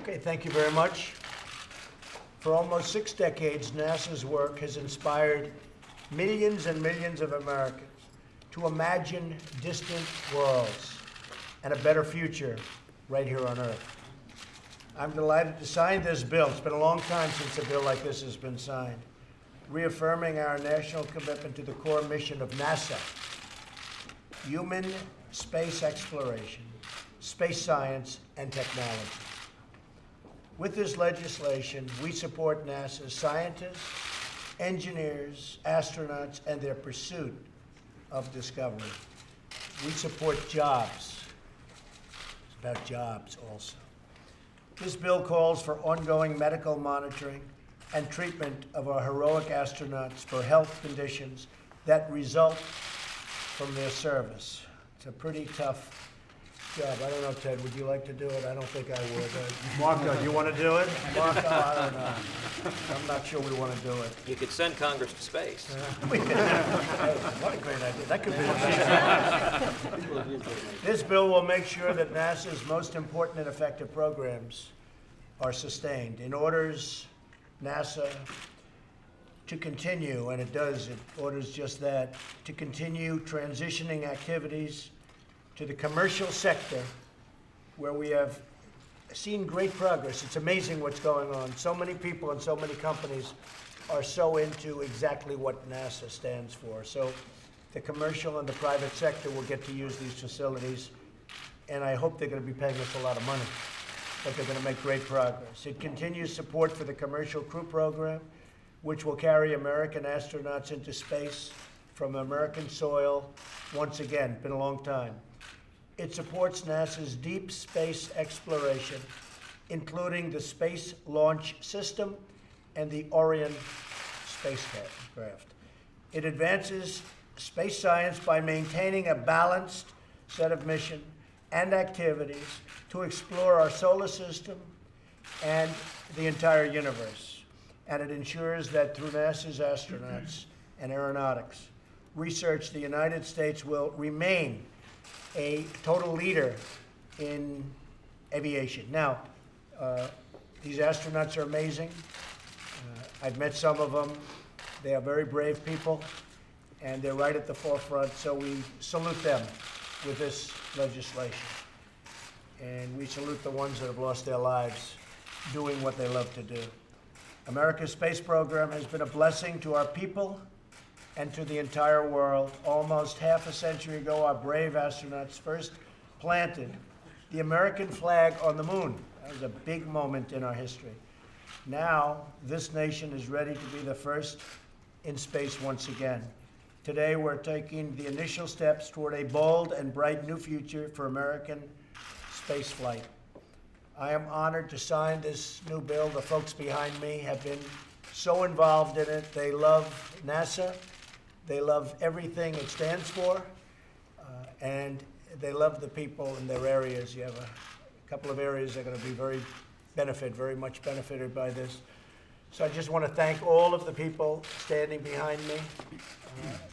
Okay, thank you very much. For almost 6 decades, NASA's work has inspired millions and millions of Americans to imagine distant worlds and a better future right here on Earth. I'm delighted to sign this bill. It's been a long time since a bill like this has been signed, reaffirming our national commitment to the core mission of NASA: human space exploration, space science, and technology. With this legislation, we support NASA's scientists, engineers, astronauts, and their pursuit of discovery. We support jobs. It's about jobs also. This bill calls for ongoing medical monitoring and treatment of our heroic astronauts for health conditions that result from their service. It's a pretty tough job. I don't know, Ted, would you like to do it? I don't think I would. Marco, do you want to do it? Marco, I don't know. I'm not sure we want to do it. You could send Congress to space. Hey, what a great idea. That could be the best. This bill will make sure that NASA's most important and effective programs are sustained. It orders NASA to continue, and it does, it orders just that, to continue transitioning activities to the commercial sector, where we have seen great progress. It's amazing what's going on. So many people and so many companies are so into exactly what NASA stands for. So the commercial and the private sector will get to use these facilities, and I hope they're going to be paying us a lot of money, but they're going to make great progress. It continues support for the Commercial Crew Program, which will carry American astronauts into space from American soil once again. Been a long time. It supports NASA's deep space exploration, including the Space Launch System and the Orion spacecraft. It advances space science by maintaining a balanced set of mission and activities to explore our solar system and the entire universe. And it ensures that through NASA's astronauts and aeronautics research, the United States will remain a total leader in aviation. Now, these astronauts are amazing. I've met some of them. They are very brave people, and they're right at the forefront, so we salute them with this legislation. And we salute the ones that have lost their lives doing what they love to do. America's space program has been a blessing to our people and to the entire world. Almost half a century ago, our brave astronauts first planted the American flag on the moon. That was a big moment in our history. Now, this nation is ready to be the first in space once again. Today, we're taking the initial steps toward a bold and bright new future for American space flight. I am honored to sign this new bill. The folks behind me have been so involved in it. They love NASA. They love everything it stands for, and they love the people in their areas. You have a couple of areas that are going to be very much benefited by this. So I just want to thank all of the people standing behind me.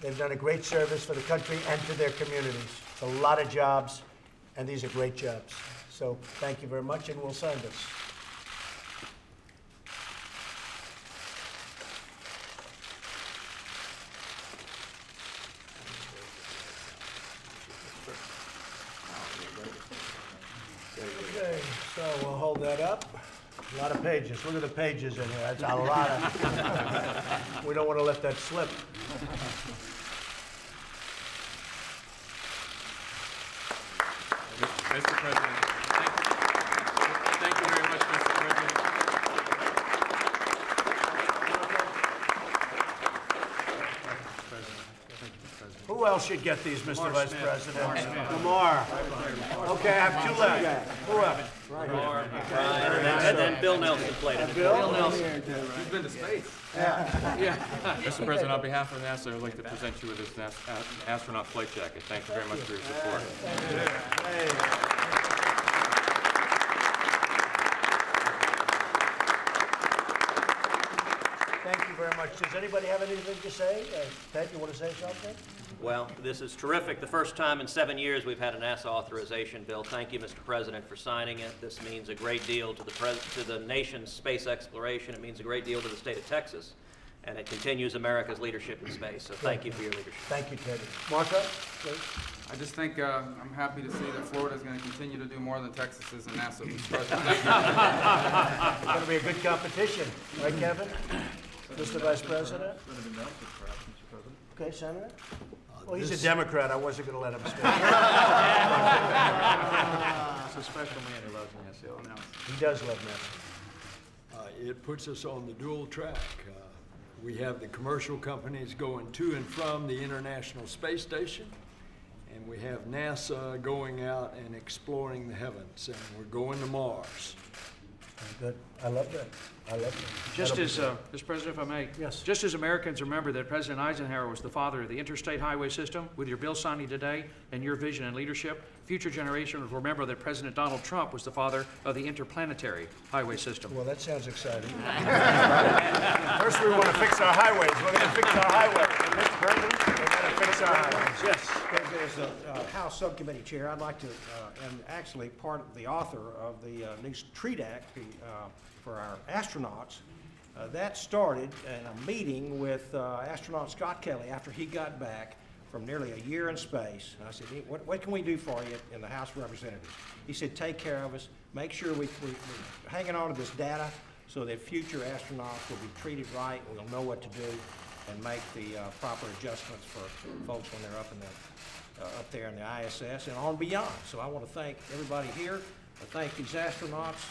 They've done a great service for the country and to their communities. It's a lot of jobs, and these are great jobs. So thank you very much, and we'll sign this. Okay, so we'll hold that up. A lot of pages. Look at the pages in here. That's a lot of. We don't want to let that slip. Mr. President, thank you very much, Mr. President. Who else should get these, Mr. Vice President? Lamar. Okay, I have 2 left. Who else? And then Bill Nelson played it. Bill? He's been to space. Yeah. Mr. President, on behalf of NASA, I'd like to present you with this astronaut flight jacket. Thank you very much for your support. Thank you very much. Does anybody have anything to say? Ted, you want to say something? Well, this is terrific. The first time in 7 years we've had a NASA authorization bill. Thank you, Mr. President, for signing it. This means a great deal to the nation's space exploration. It means a great deal to the state of Texas, and it continues America's leadership in space. So thank you for your leadership. Thank you, Teddy. Martha, please. I just think I'm happy to see that Florida is going to continue to do more than Texas is in NASA. Mr. President. It's going to be a good competition, right, Kevin? Mr. Vice President? Okay, Senator? Well, he's a Democrat. I wasn't going to let him speak. It's a special man who loves NASA. He does love NASA. It puts us on the dual track. We have the commercial companies going to and from the International Space Station, and we have NASA going out and exploring the heavens, and we're going to Mars. Good. I love that. I love that. Just as, Mr. President, if I may. Yes. Just as Americans remember that President Eisenhower was the father of the interstate highway system, with your bill signing today and your vision and leadership, future generations will remember that President Donald Trump was the father of the interplanetary highway system. Well, that sounds exciting. First, we want to fix our highways. We're going to fix our highways. Mr. President, we're going to fix our highways. Yes, as a House Subcommittee Chair, I'd like to, and actually part of the author of the new TREAT Act for our astronauts, that started in a meeting with astronaut Scott Kelly after he got back from nearly a year in space. And I said, what can we do for you in the House of Representatives? He said, take care of us, make sure we're hanging on to this data so that future astronauts will be treated right, we'll know what to do, and make the proper adjustments for folks when they're up there in the ISS and on beyond. So I want to thank everybody here. I thank these astronauts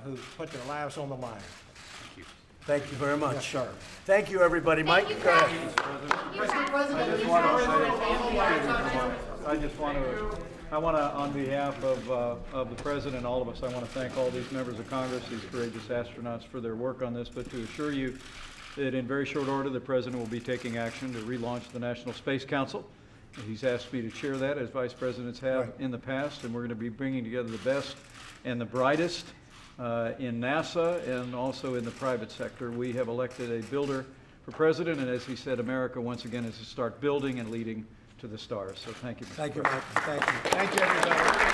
who put their lives on the line. Thank you very much. Yes, sir. Thank you, everybody. Mike, go ahead. I want to, on behalf of the President and all of us, I want to thank all these members of Congress, these courageous astronauts, for their work on this, but to assure you that in very short order, the President will be taking action to relaunch the National Space Council. He's asked me to chair that, as Vice Presidents have in the past, and we're going to be bringing together the best and the brightest in NASA and also in the private sector. We have elected a builder for President, and as he said, America once again is to start building and leading to the stars. So thank you, Mr. Thank you, President. Mike. Thank you. Thank you, everybody.